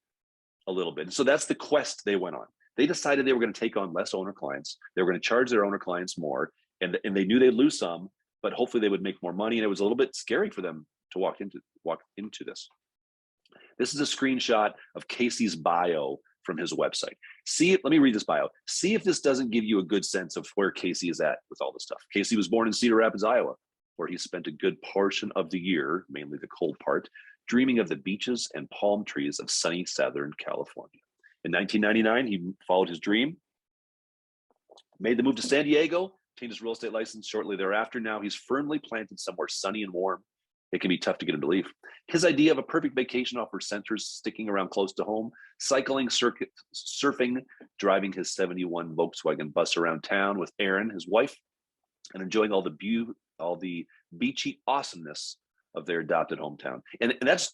a little bit. And so that's the quest they went on. They decided they were going to take on less owner clients. They were going to charge their owner clients more. And they knew they'd lose some, but hopefully they would make more money. And it was a little bit scary for them to walk into this. This is a screenshot of Casey's bio from his website. Let me read this bio. See if this doesn't give you a good sense of where Casey is at with all this stuff. Casey was born in Cedar Rapids, Iowa, where he spent a good portion of the year, mainly the cold part, dreaming of the beaches and palm trees of sunny Southern California. In 1999, he followed his dream, made the move to San Diego, obtained his real estate license shortly thereafter. Now he's firmly planted somewhere sunny and warm. It can be tough to get him to leave. His idea of a perfect vacation offers centers sticking around close to home, cycling, surfing, driving his 71 Volkswagen bus around town with Erin, his wife, and enjoying all the beachy awesomeness of their adopted hometown. And that's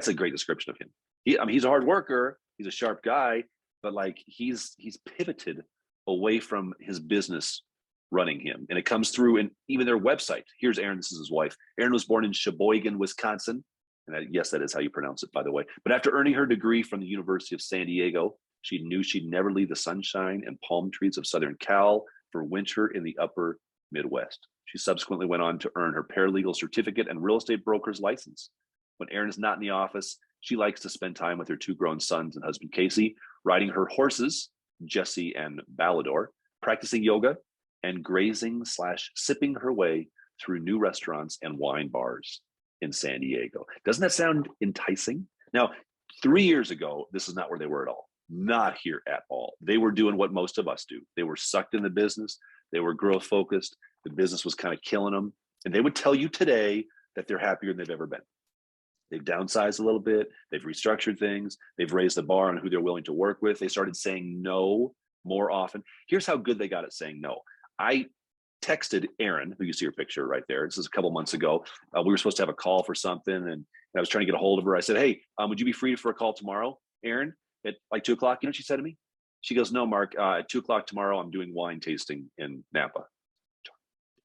a great description of him. He's a hard worker. He's a sharp guy, but like he's pivoted away from his business running him. And it comes through in even their website. Here's Erin, this is his wife. Erin was born in Sheboygan, Wisconsin. And yes, that is how you pronounce it, by the way. But after earning her degree from the University of San Diego, she knew she'd never leave the sunshine and palm trees of Southern Cal for winter in the upper Midwest. She subsequently went on to earn her paralegal certificate and real estate broker's license. When Erin is not in the office, she likes to spend time with her two grown sons and husband, Casey, riding her horses, Jesse and Ballador, practicing yoga, and grazing/sipping her way through new restaurants and wine bars in San Diego. Doesn't that sound enticing? Now, 3 years ago, this is not where they were at all. Not here at all. They were doing what most of us do. They were sucked in the business. They were growth focused. The business was kind of killing them. And they would tell you today that they're happier than they've ever been. They've downsized a little bit. They've restructured things. They've raised the bar on who they're willing to work with. They started saying no more often. Here's how good they got at saying no. I texted Erin, who you see her picture right there. This is a couple months ago. We were supposed to have a call for something, and I was trying to get a hold of her. I said, hey, would you be free for a call tomorrow, Erin, at like 2 o'clock? You know what she said to me? She goes, no, Mark, at 2 o'clock tomorrow, I'm doing wine tasting in Napa.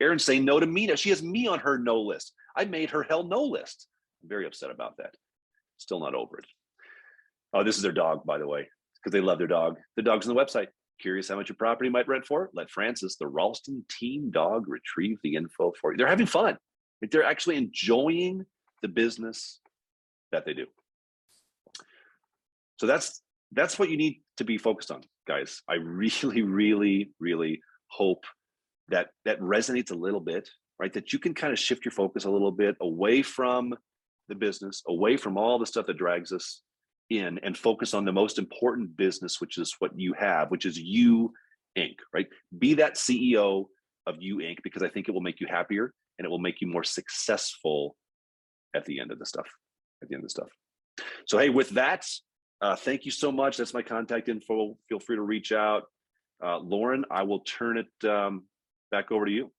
Erin's saying no to me now. She has me on her no list. I made her hell no list. I'm very upset about that. Still not over it. Oh, this is their dog, by the way, because they love their dog. The dog's on the website. Curious how much your property might rent for? Let Francis, the Ralston team dog, retrieve the info for you. They're having fun. They're actually enjoying the business that they do. So that's what you need to be focused on, guys. I really, really, really hope that resonates a little bit, right? That you can kind of shift your focus a little bit away from the business, away from all the stuff that drags us in, and focus on the most important business, which is what you have, which is you Inc., right? Be that CEO of you Inc., because I think it will make you happier and it will make you more successful at the end of the stuff. So, hey, with that, thank you so much. That's my contact info. Feel free to reach out. Lauren, I will turn it back over to you.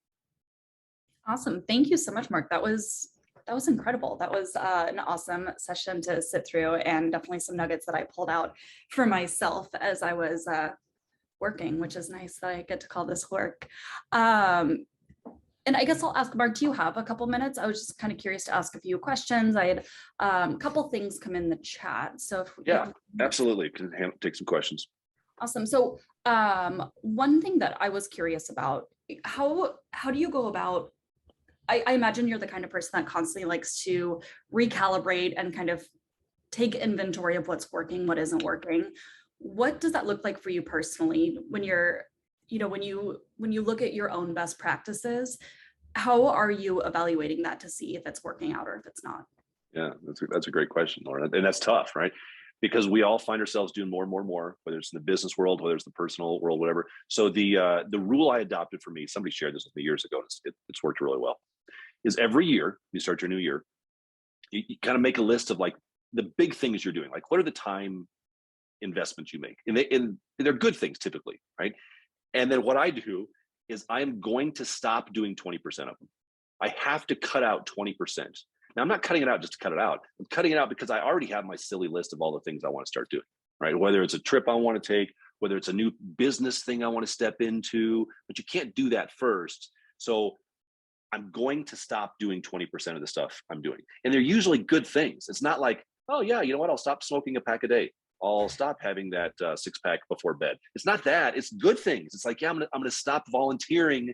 Awesome. Thank you so much, Mark. That was incredible. That was an awesome session to sit through, and definitely some nuggets that I pulled out for myself as I was working, which is nice that I get to call this work. And I guess I'll ask, Mark, do you have a couple minutes? I was just kind of curious to ask a few questions. I had a couple things come in the chat. So yeah, absolutely. Can take some questions. Awesome. So one thing that I was curious about, how do you go about, I imagine you're the kind of person that constantly likes to recalibrate and kind of take inventory of what's working, what isn't working. What does that look like for you personally when you're, when you look at your own best practices? How are you evaluating that to see if it's working out or if it's not? Yeah, that's a great question, Laura. And that's tough, right? Because we all find ourselves doing more and more and more, whether it's in the business world, whether it's the personal world, whatever. So the rule I adopted for me, somebody shared this with me years ago, it's worked really well, is every year you start your new year, you kind of make a list of like the big things you're doing. Like, what are the time investments you make? And they're good things typically, right? And then what I do is I'm going to stop doing 20% of them. I have to cut out 20%. Now, I'm not cutting it out just to cut it out. I'm cutting it out because I already have my silly list of all the things I want to start doing, right? Whether it's a trip I want to take, whether it's a new business thing I want to step into, but you can't do that first. So I'm going to stop doing 20% of the stuff I'm doing. And they're usually good things. It's not like, oh yeah, you know what? I'll stop smoking a pack a day. I'll stop having that 6-pack before bed. It's not that. It's good things. It's like, yeah, I'm gonna stop volunteering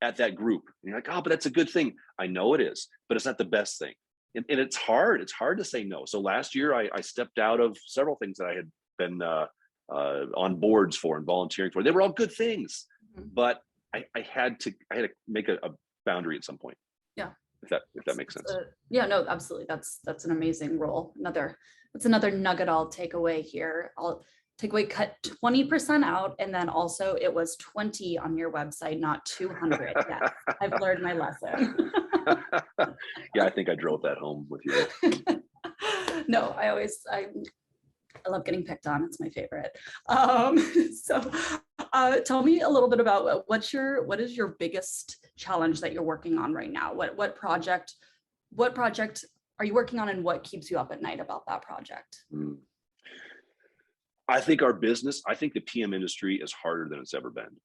at that group. And you're like, oh, but that's a good thing. I know it is, but it's not the best thing. And it's hard. It's hard to say no. So last year I stepped out of several things that I had been on boards for and volunteering for. They were all good things, but I had to make a boundary at some point. Yeah. If that makes sense. Yeah, no, absolutely. That's an amazing role. That's another nugget I'll take away here. take away, cut 20% out. And then also it was 20 on your website, not 200. Yes, I've learned my lesson. Yeah, I think I drove that home with you. No, I love getting picked on. It's my favorite. So tell me a little bit about what is your biggest challenge that you're working on right now? What project are you working on, and what keeps you up at night about that project? I think the PM industry is harder than it's ever been.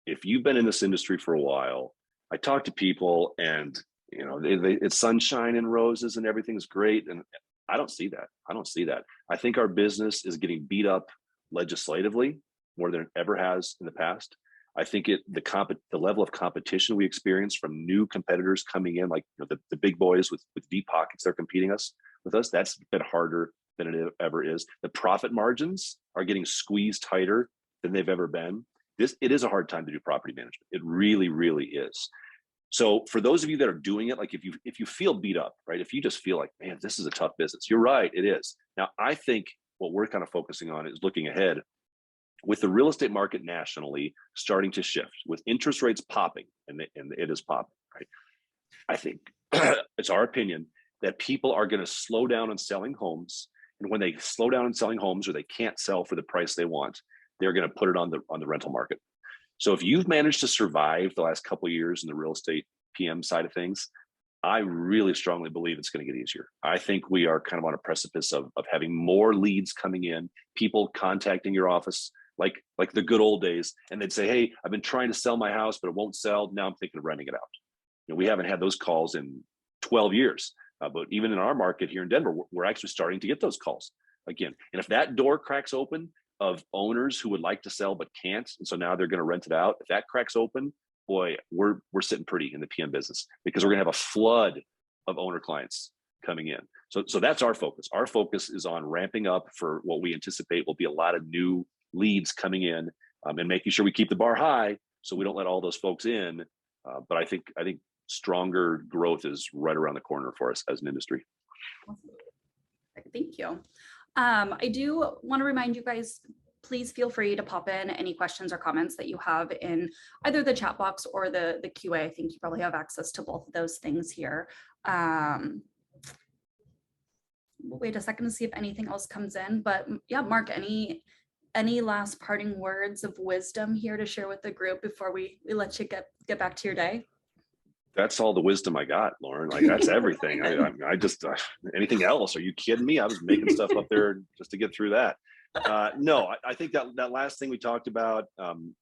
If you've been in this industry for a while, I talk to people and, you know, it's sunshine and roses and everything's great. And I don't see that. I think our business is getting beat up legislatively more than it ever has in the past. I think the level of competition we experience from new competitors coming in, like, you know, the big boys with deep pockets, they're competing with us. That's been harder than it ever is. The profit margins are getting squeezed tighter than they've ever been. It is a hard time to do property management. It really, really is. So for those of you that are doing it, like if you feel beat up, right? If you just feel like, man, this is a tough business, you're right, it is. Now, I think what we're kind of focusing on is looking ahead with the real estate market nationally starting to shift, with interest rates popping, and it is popping, right? I think it's our opinion that people are going to slow down on selling homes. And when they slow down on selling homes, or they can't sell for the price they want, they're going to put it on the rental market. So if you've managed to survive the last couple of years in the real estate PM side of things, I really strongly believe it's going to get easier. I think we are kind of on a precipice of having more leads coming in, people contacting your office like the good old days, and they'd say, hey, I've been trying to sell my house, but it won't sell. Now I'm thinking of renting it out. You know, we haven't had those calls in 12 years, but even in our market here in Denver, we're actually starting to get those calls again. And if that door cracks open of owners who would like to sell but can't, and so now they're going to rent it out, if that cracks open, boy, we're sitting pretty in the PM business, because we're going to have a flood of owner clients coming in. So that's our focus. Our focus is on ramping up for what we anticipate will be a lot of new leads coming in, and making sure we keep the bar high so we don't let all those folks in. But I think stronger growth is right around the corner for us as an industry. Thank you. I do want to remind you guys, please feel free to pop in any questions or comments that you have in either the chat box or the QA. I think you probably have access to both of those things here. We'll wait a second to see if anything else comes in, but yeah, Mark, any last parting words of wisdom here to share with the group before we let you get back to your day? That's all the wisdom I got, Lauren. Like, that's everything. I just anything else? Are you kidding me? I was making stuff up there just to get through that. No, I think that last thing we talked about, I'm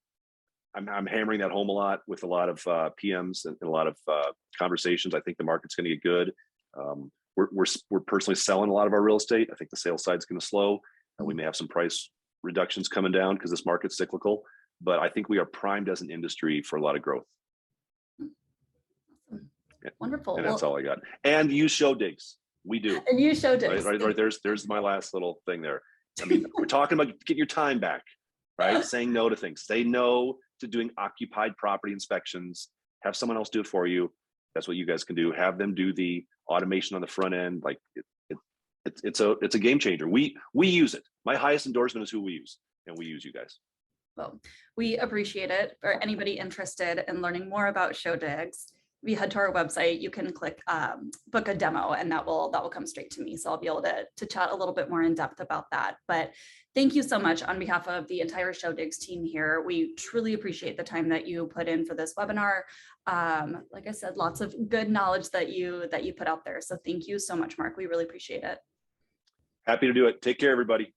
hammering that home a lot with a lot of PMs and a lot of conversations. I think the market's going to get good. We're personally selling a lot of our real estate. I think the sales side's going to slow, and we may have some price reductions coming down because this market's cyclical. But I think we are primed as an industry for a lot of growth. Wonderful. And that's all I got. And use Showdigs. We do. And use Showdigs. Right. There's my last little thing there. I mean, we're talking about getting your time back, right? Saying no to things. Say no to doing occupied property inspections. Have someone else do it for you. That's what you guys can do. Have them do the automation on the front end. Like it's a game changer. We use it. My highest endorsement is who we use, and we use you guys. Well, we appreciate it. For anybody interested in learning more about Showdigs, if you head to our website, you can click book a demo, and that will come straight to me. So I'll be able to chat a little bit more in depth about that. But thank you so much on behalf of the entire Showdigs team here. We truly appreciate the time that you put in for this webinar. Like I said, lots of good knowledge that you put out there. So thank you so much, Mark. We really appreciate it. Happy to do it. Take care, everybody.